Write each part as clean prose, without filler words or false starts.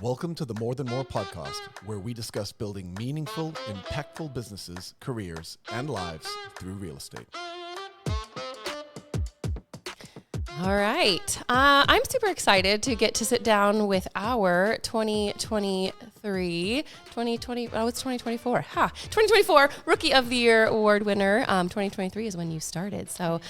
Welcome to the More Than More podcast, where we discuss building meaningful, impactful businesses, careers, and lives through real estate. All right. I'm super excited to get to sit down with our 2024 Rookie of the Year Award winner. 2023 is when you started. So,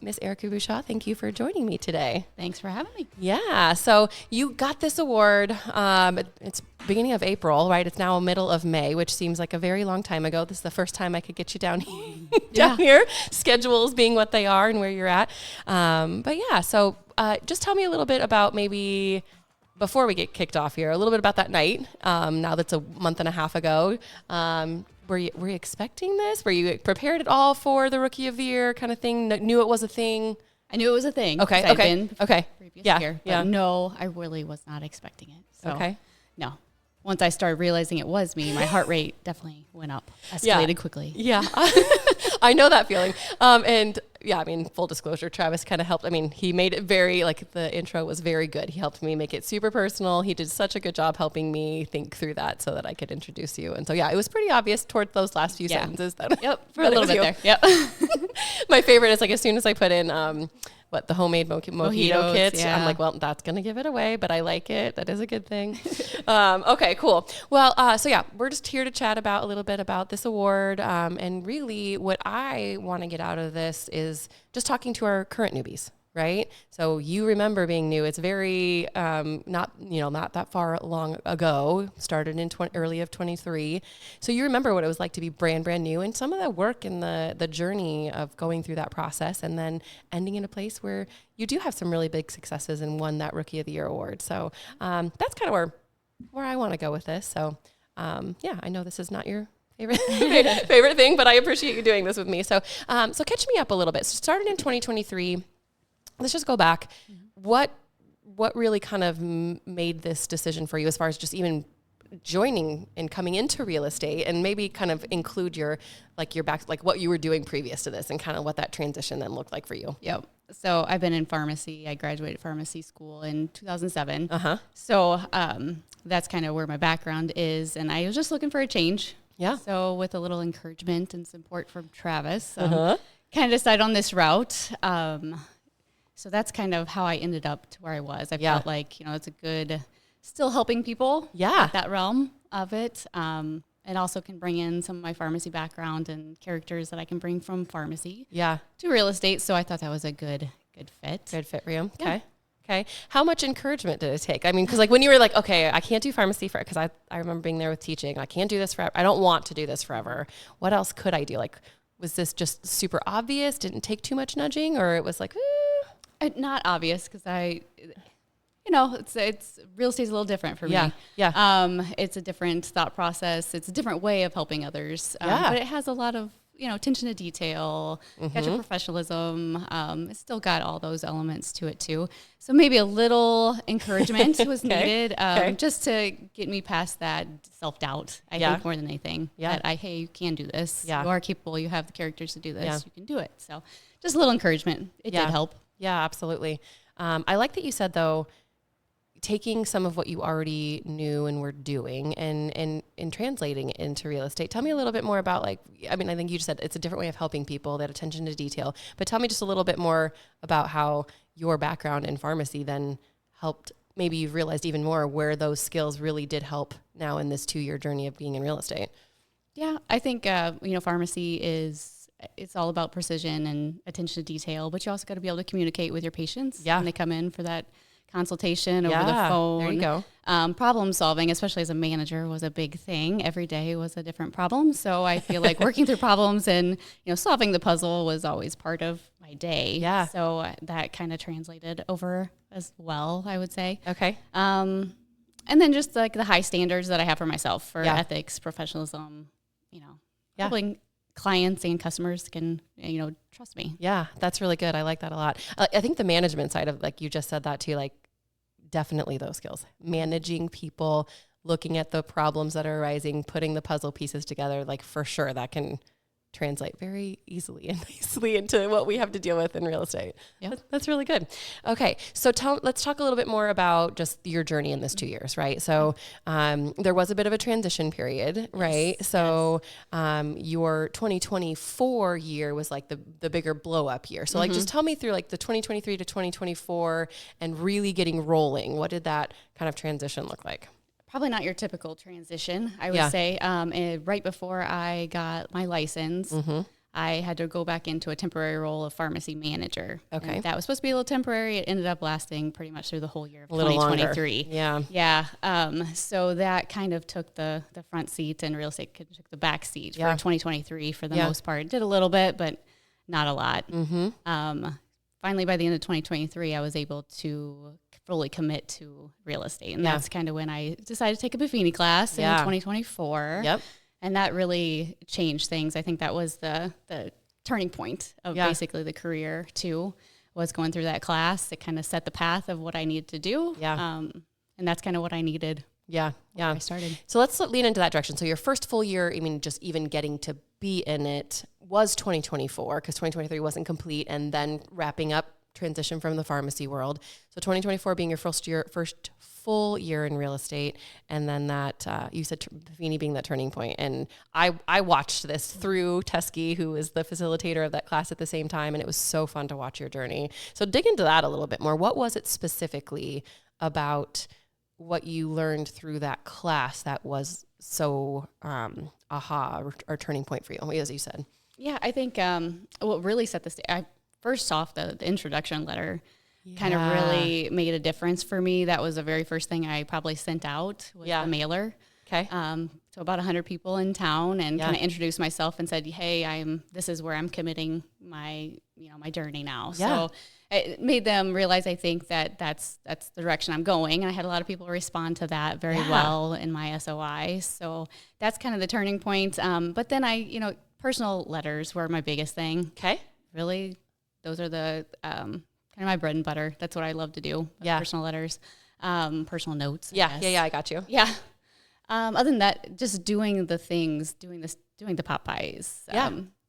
Miss Erica Bushaw, thank you for joining me today. Thanks for having me. Yeah. So you got this award. It's beginning of April, right? It's now middle of May, which seems like a very long time ago. This is the first time I could get you down here, schedules being what they are and where you're at. But yeah, so just tell me a little bit about maybe before we get kicked off here, a little bit about that night. Now that's a month and a half ago. Were you expecting this? Were you prepared at all for the Rookie of the Year kind of thing? Knew it was a thing? I knew it was a thing. Okay. Previous year, but no, I really was not expecting it. So, no. Once I started realizing it was me, my heart rate definitely went up, escalated quickly. Yeah. I know that feeling. And yeah, I mean, full disclosure, Travis kind of helped. I mean, he made it very, like the intro was very good. He helped me make it super personal. He did such a good job helping me think through that so that I could introduce you. And so, yeah, it was pretty obvious toward those last few sentences. For a little bit there. Yep. My favorite is like as soon as I put in, the homemade mojito kits. Yeah. I'm like, well, that's going to give it away, but I like it. That is a good thing. Okay, cool. Well, so yeah, we're just here to chat about a little bit about this award. And really what I want to get out of this is just talking to our current newbies, right? So you remember being new. It's very, not that far long ago, started in early of 23. So you remember what it was like to be brand new and some of the work and the journey of going through that process and then ending in a place where you do have some really big successes and won that Rookie of the Year award. So that's kind of where I want to go with this. So yeah, I know this is not your favorite thing, but I appreciate you doing this with me. So catch me up a little bit. So started in 2023. Let's just go back. What really kind of made this decision for you as far as just even joining and coming into real estate, and maybe kind of include your back, like what you were doing previous to this and kind of what that transition then looked like for you? Yep. So I've been in pharmacy. I graduated pharmacy school in 2007. Uh-huh. So that's kind of where my background is. And I was just looking for a change. Yeah. So with a little encouragement and support from Travis, kind of decided on this route. So that's kind of how I ended up to where I was. I felt like, it's a good, still helping people at that realm of it. And also can bring in some of my pharmacy background and characters that I can bring from pharmacy to real estate. So I thought that was a good fit. Good fit for you. Yeah. Okay. How much encouragement did it take? I mean, because like when you were like, okay, I can't do pharmacy because I remember being there with teaching. I can't do this forever. I don't want to do this forever. What else could I do? Like, was this just super obvious? Didn't take too much nudging, or it was like, Not obvious because it's real estate's a little different for me. Yeah. It's a different thought process. It's a different way of helping others. But it has a lot of, attention to detail, got your professionalism. It's still got all those elements to it too. So maybe a little encouragement was needed just to get me past that self-doubt, I think, more than anything. Yeah. That hey, you can do this. Yeah. You are capable. You have the characters to do this. You can do it. So just a little encouragement. It did help. Yeah, absolutely. I like that you said, though, taking some of what you already knew and were doing and translating it into real estate. Tell me a little bit more about, I think you just said it's a different way of helping people, that attention to detail. But tell me just a little bit more about how your background in pharmacy then helped. Maybe you've realized even more where those skills really did help now in this 2-year journey of being in real estate. Yeah, I think, pharmacy it's all about precision and attention to detail, but you also got to be able to communicate with your patients when they come in for that consultation over the phone. There you go. Problem solving, especially as a manager, was a big thing. Every day was a different problem. So I feel like working through problems and, solving the puzzle was always part of my day. Yeah. So that kind of translated over as well, I would say. Okay. And then just like the high standards that I have for myself for ethics, professionalism, helping clients and customers can, trust me. Yeah, that's really good. I like that a lot. I think the management side of, like you just said that too, like definitely those skills, managing people, looking at the problems that are arising, putting the puzzle pieces together, like for sure that can translate very easily and nicely into what we have to deal with in real estate. Yep. That's really good. Okay. So let's talk a little bit more about just your journey in this 2 years, right? So, there was a bit of a transition period, right? Yes, So, your 2024 year was like the bigger blow up year. So like, just tell me through like the 2023 to 2024 and really getting rolling. What did that kind of transition look like? Probably not your typical transition, I would say. Right before I got my license, I had to go back into a temporary role of pharmacy manager. Okay. And that was supposed to be a little temporary. It ended up lasting pretty much through the whole year of A little 2023. longer. Yeah. So that kind of took the front seat, and real estate took the back seat for 2023 for the most part. It did a little bit, but not a lot. Finally, by the end of 2023, I was able to fully commit to real estate. And that's kind of when I decided to take a Buffini class in 2024. Yep. And that really changed things. I think that was the turning point of basically the career too, was going through that class. It kind of set the path of what I needed to do. And that's kind of what I needed. Yeah. I started. So let's lean into that direction. So your first full year, I mean, just even getting to be in it was 2024, because 2023 wasn't complete, and then wrapping up transition from the pharmacy world. So 2024 being your first full year in real estate, and then that you said Buffini being that turning point. And I watched this through Tusky, who is the facilitator of that class at the same time, and it was so fun to watch your journey. So dig into that a little bit more. What was it specifically about what you learned through that class that was so aha or turning point for you, as you said? Yeah, I think what really set the stage, first off, the introduction letter kind of really made a difference for me. That was the very first thing I probably sent out, was the mailer. Okay. To about 100 people in town, and kind of introduced myself and said, hey, this is where I'm committing my journey now. Yeah. So it made them realize, I think, that that's the direction I'm going. And I had a lot of people respond to that very well in my SOI. So that's kind of the turning point. But then personal letters were my biggest thing. Okay. Really, those are the kind of my bread and butter. That's what I love to do. Personal letters, personal notes. I got you. Yeah. Other than that, just doing the things, doing the pop-bys.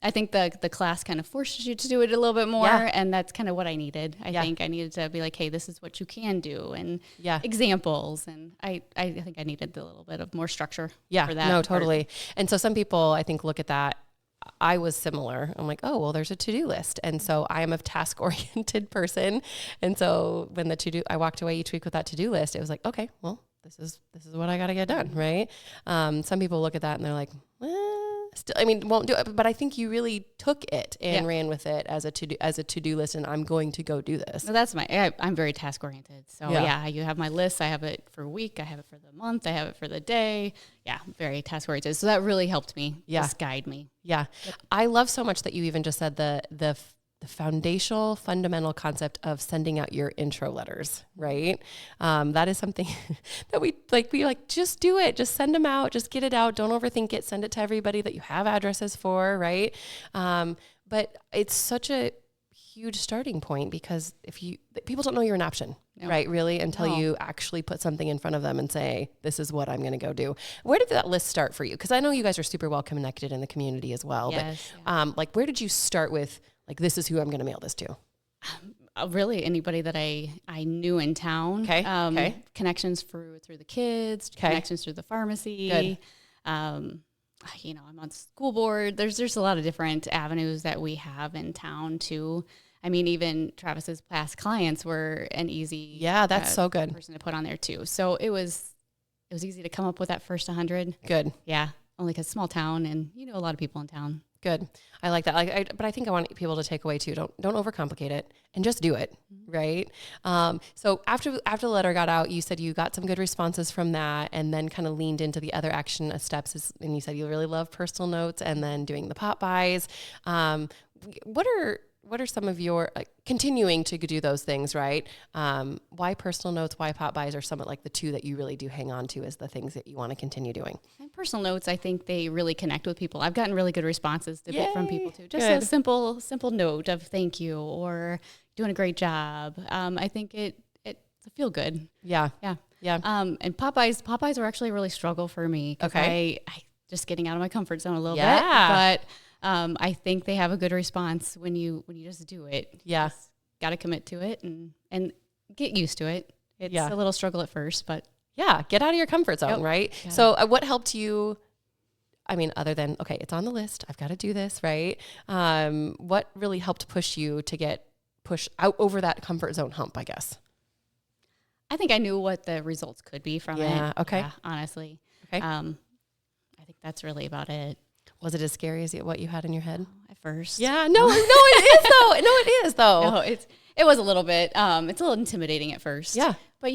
I think the class kind of forces you to do it a little bit more, and that's kind of what I needed. I think I needed to be like, hey, this is what you can do, and examples, and I think I needed a little bit of more structure for that. No, totally. And so some people, I think, look at that. I was similar. I'm like, oh, well, there's a to-do list. And so I am a task-oriented person. And so when I walked away each week with that to-do list, it was like, okay, well, this is what I got to get done. Right. Some people look at that and they're like, won't do it. But I think you really took it and ran with it as a to-do list, and I'm going to go do this. So that's I'm very task oriented. So you have my list. I have it for a week. I have it for the month. I have it for the day. Yeah. Very task oriented. So that really helped me. Just guide me. Yeah. Yep. I love so much that you even just said the fundamental concept of sending out your intro letters, right? That is something that we just do it. Just send them out. Just get it out. Don't overthink it. Send it to everybody that you have addresses for, right? But it's such a huge starting point, because people don't know you're an option, right? Really, until you actually put something in front of them and say, this is what I'm going to go do. Where did that list start for you? Because I know you guys are super well connected in the community as well. Yes, but where did you start with, like, this is who I'm going to mail this to? Really, anybody that I knew in town. Okay. Connections through the kids, connections through the pharmacy. Good. I'm on school board. There's a lot of different avenues that we have in town too. I mean, even Travis's past clients were an easy that's so good person to put on there too. So it was easy to come up with that first 100. Good. Yeah. Only because small town, and a lot of people in town. Good. I like that. But I think I want people to take away too. Don't overcomplicate it, and just do it. Right. So after the letter got out, you said you got some good responses from that, and then kind of leaned into the other action steps. And you said you really love personal notes, and then doing the pop-bys. What are some of your continuing to do those things, right? Why personal notes, why pop-bys are some of like the two that you really do hang on to as the things that you want to continue doing? And personal notes, I think they really connect with people. I've gotten really good responses from people too. Just a simple note of thank you or doing a great job. I think it's a feel good. Yeah. And pop-bys are actually a really struggle for me. Okay. I just getting out of my comfort zone a little bit. Yeah. But I think they have a good response when you just do it. Yeah. Got to commit to it and get used to it. It's Yeah. a little struggle at first, but Yeah. Get out of your comfort zone, Yep. right? Got So what helped you, I mean, other than, okay, it's on the list, I've got to do this, right? What really helped push you to push out over that comfort zone hump, I guess? I think I knew what the results could be from Yeah, it. okay. Yeah, honestly. Okay. I think that's really about it. Was it as scary as what you had in your head? At first. Yeah, no, it is though. No, it is though. No, it was a little bit, it's a little intimidating at first. Yeah. But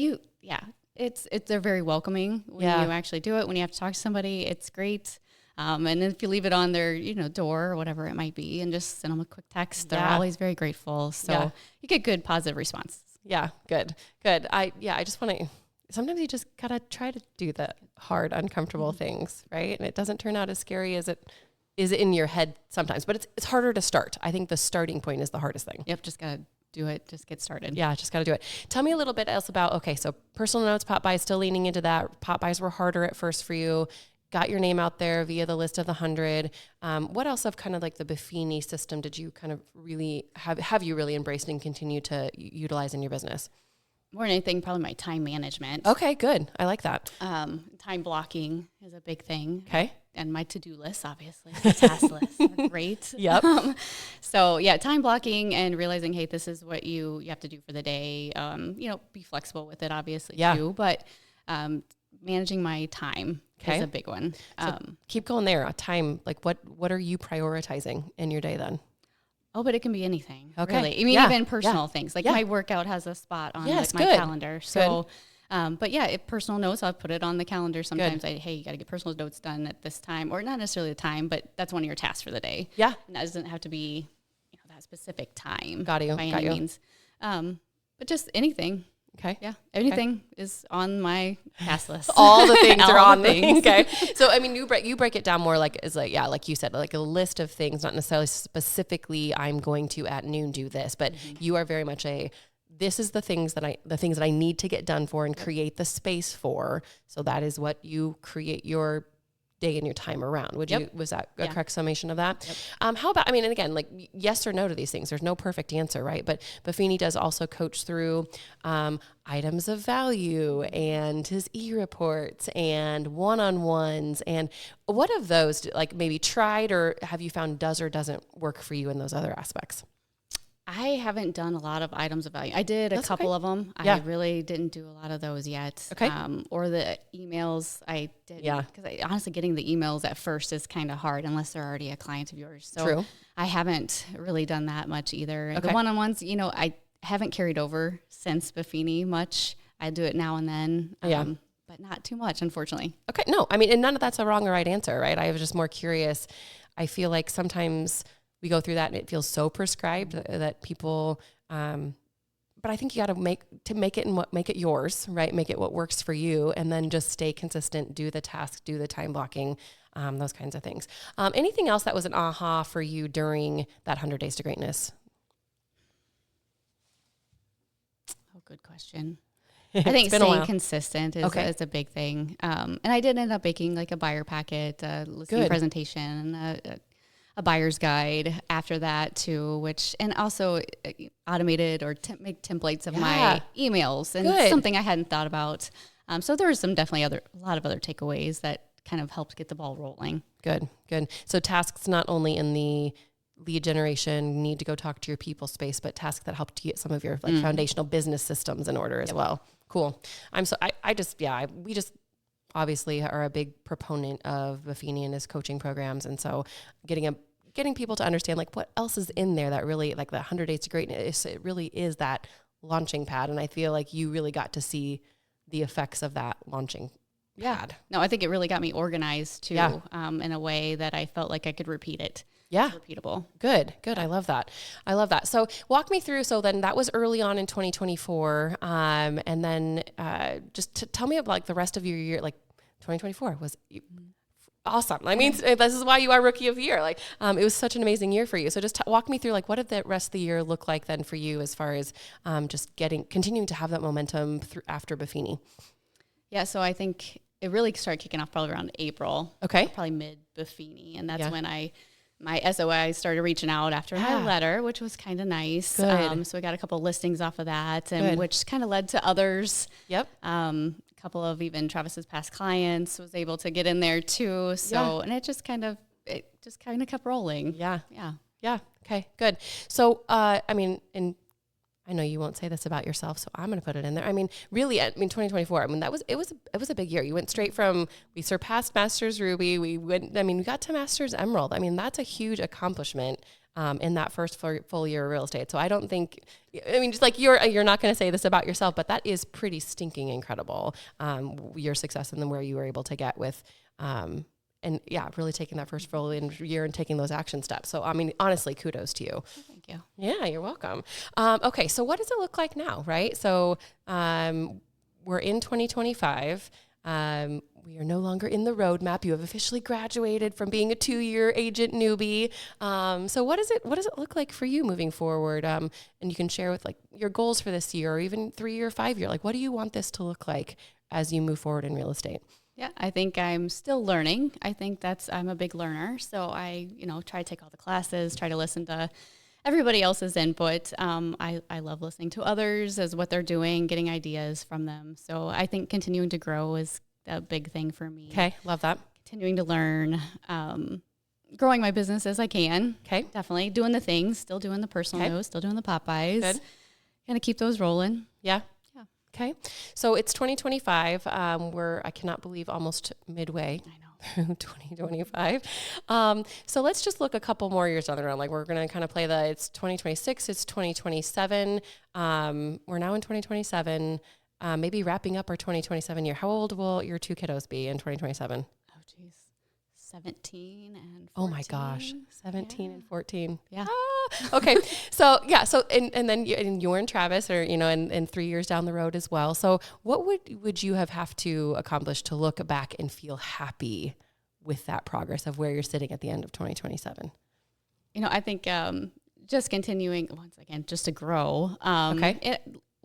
they're very welcoming when Yeah. you actually do it. When you have to talk to somebody, it's great. And if you leave it on their, door or whatever it might be and just send them a quick text, they're Yeah. always very grateful. So you get good positive response. Yeah, good. I just want to, sometimes you just got to try to do the hard, uncomfortable things, right? And it doesn't turn out as scary as it is in your head sometimes, but it's harder to start. I think the starting point is the hardest thing. Yep, just got to do it. Just get started. Yeah, just got to do it. Tell me a little bit else about, okay, so personal notes, pop-bys, still leaning into that. Pop-bys were harder at first for you. Got your name out there via the list of the 100. What else of kind of like the Buffini system did you kind of really have you really embraced and continue to utilize in your business? More than anything, probably my time management. Okay, good. I like that. Time blocking is a big thing. Okay. And my to-do list, obviously, the task list are great. Yep. So yeah, time blocking and realizing, hey, this is what you have to do for the day. Be flexible with it, obviously, too. But managing my time is a big one. So keep going there. Time, like what are you prioritizing in your day then? Oh, but it can be anything. Okay. Really. I mean, even personal things. Like my workout has a spot on my calendar. So, but yeah, personal notes, I'll put it on the calendar. Sometimes hey, you got to get personal notes done at this time, or not necessarily the time, but that's one of your tasks for the day. Yeah. And that doesn't have to be, that specific time. Got you. By any means. But just anything. Okay. Yeah. Anything is on my task list. All the things are on things. Okay. So, I mean, you break it down more like you said, like a list of things, not necessarily specifically, I'm going to at noon do this, but you are very much this is the things that I need to get done for and create the space for. So that is what you create your day and your time around. Was that a correct summation of that? Yep. How about, I mean, and again, like yes or no to these things, there's no perfect answer, right? But Buffini does also coach through items of value and his e-reports and one-on-ones. And what of those like maybe tried or have you found does or doesn't work for you in those other aaspects? I haven't done a lot of items of value. I did a couple of them. I really didn't do a lot of those yet. Okay. Or the emails I did. Yeah. Because honestly, getting the emails at first is kind of hard unless they're already a client of yours. So True. I haven't really done that much either. Okay. The one-on-ones, I haven't carried over since Buffini much. I do it now and then. But not too much, unfortunately. Okay. No, I mean, and none of that's a wrong or right answer, right? I was just more curious. I feel like sometimes we go through that and it feels so prescribed that people, but I think you got to make it yours, right? Make it what works for you and then just stay consistent, do the task, do the time blocking, those kinds of things. Anything else that was an aha for you during that 100 Days to Greatness? Oh, good question. I think been a staying while. Consistent is a big thing. And I did end up making like a buyer packet, listing presentation, a buyer's guide after that too, and also automated or make templates of my emails and something I hadn't thought about. So there was definitely a lot of other takeaways that kind of helped get the ball rolling. Good. So tasks not only in the lead generation, need to go talk to your people space, but tasks that help to get some of your like foundational business systems in order as well. Cool. We just obviously are a big proponent of Buffini and his coaching programs. And so getting people to understand like what else is in there that really like the 100 Days to Greatness, it really is that launching pad. And I feel like you really got to see the effects of that launching pad. No, I think it really got me organized too, in a way that I felt like I could repeat it. Yeah. It's repeatable. Good. I love that. So walk me through. So then that was early on in 2024. And then just tell me about like the rest of your year, like 2024 was awesome. I mean, this is why you are Rookie of the Year. Like it was such an amazing year for you. So just walk me through like what did the rest of the year look like then for you as far as just continuing to have that momentum after Buffini? Yeah. So I think it really started kicking off probably around April. Okay. Probably mid Buffini. And that's when my SOI started reaching out after my letter, which was kind of nice. Good. So we got a couple listings off of that, and Good. which kind of led to others. Yep. A couple of even Travis's past clients was able to get in there too. So, and it just kind of kept rolling. Yeah. Yeah. Yeah. Okay, good. So, I mean, and I know you won't say this about yourself, so I'm going to put it in there. I mean, really, 2024, I mean, it was a big year. You went straight from, we surpassed Masters Ruby. We got to Masters Emerald. I mean, that's a huge accomplishment in that first full year of real estate. So I don't think, just like you're not going to say this about yourself, but that is pretty stinking incredible. Your success and then where you were able to get with, and yeah, really taking that first full year and taking those action steps. So, I mean, honestly, kudos to you. Thank you. Yeah, you're welcome. Okay, so what does it look like now, right? So we're in 2025. We are no longer in the roadmap. You have officially graduated from being a 2-year agent newbie. So what does it look like for you moving forward? And you can share with like your goals for this year or even 3 or 5 year. Like, what do you want this to look like as you move forward in real estate? Yeah, I think I'm still learning. I think I'm a big learner. So I, try to take all the classes, try to listen to everybody else's input. I love listening to others as what they're doing, getting ideas from them. So I think continuing to grow is a big thing for me. Okay, love that. Continuing to learn, growing my business as I can. Okay. Definitely doing the things, still doing the personal notes, still doing the pop-bys. Good. Gonna keep those rolling. Yeah. Okay. So it's 2025. We're, I cannot believe, almost midway through 2025. So let's just look a couple more years down the road. Like we're going to kind of play it's 2026, it's 2027. We're now in 2027, maybe wrapping up our 2027 year. How old will your 2 kiddos be in 2027? Oh, geez. 17 and 14. Oh my gosh. 17 and 14. Yeah. Okay. So yeah. So, and then you're in Travis or, in 3 years down the road as well. So what would you have to accomplish to look back and feel happy with that progress of where you're sitting at the end of 2027? I think, just continuing once again, just to grow, okay.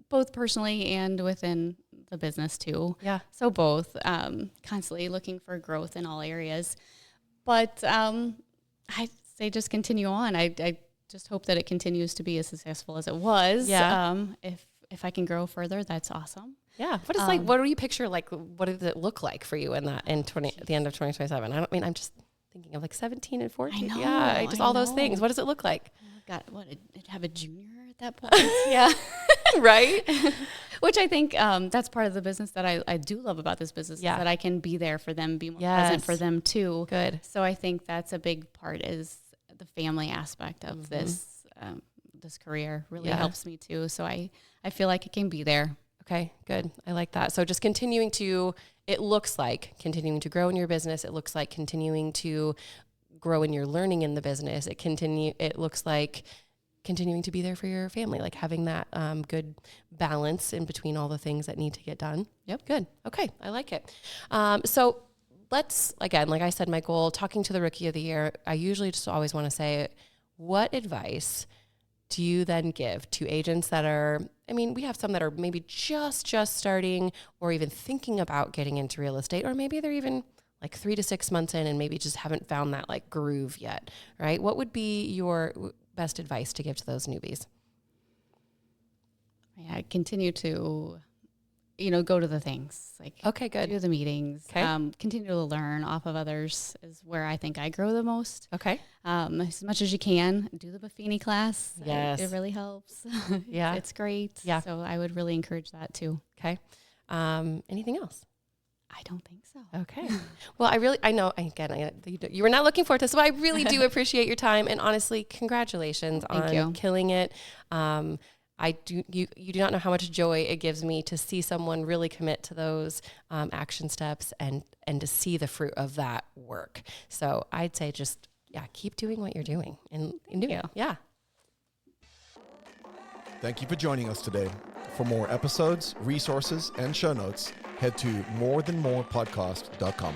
Both personally and within the business too. Yeah. So both, constantly looking for growth in all areas, but, I'd say just continue on. I just hope that it continues to be as successful as it was. Yeah. If I can grow further, that's awesome. Yeah. What do you picture? Like, what does it look like for you at the end of 2027? I'm just thinking of like 17 and 14. I know, yeah. Just all those things. What does it look like? I've got have a junior at that point. Yeah. Right. Which I think, that's part of the business that I do love about this business, is that I can be there for them, be more present for them too. Good. So I think that's a big part, is the family aspect of this career really helps me too. So I feel like it can be there. Okay, good. I like that. So just continuing to grow in your business. It looks like continuing to grow in your learning in the business. It looks like continuing to be there for your family, like having that good balance in between all the things that need to get done. Yep. Good. Okay. I like it. So let's, again, like I said, my goal, talking to the rookie of the year, I usually just always want to say, what advice do you then give to agents that are, we have some that are maybe just starting or even thinking about getting into real estate, or maybe they're even like 3 to 6 months in and maybe just haven't found that like groove yet, right? What would be your best advice to give to those newbies? Yeah, continue to, go to the things. Like, okay, good. Do the meetings. Okay. Continue to learn off of others is where I think I grow the most. Okay. As much as you can, do the Buffini class. Yes. It really helps. Yeah. It's great. Yeah. So I would really encourage that too. Okay. Anything else? I don't think so. Okay. Well, I know, again, you were not looking forward to this, so I really do appreciate your time. And honestly, congratulations on killing it. You do not know how much joy it gives me to see someone really commit to those action steps and to see the fruit of that work. So I'd say just, keep doing what you're doing and do it. Yeah. Thank you for joining us today. For more episodes, resources, and show notes, head to morethanmorepodcast.com.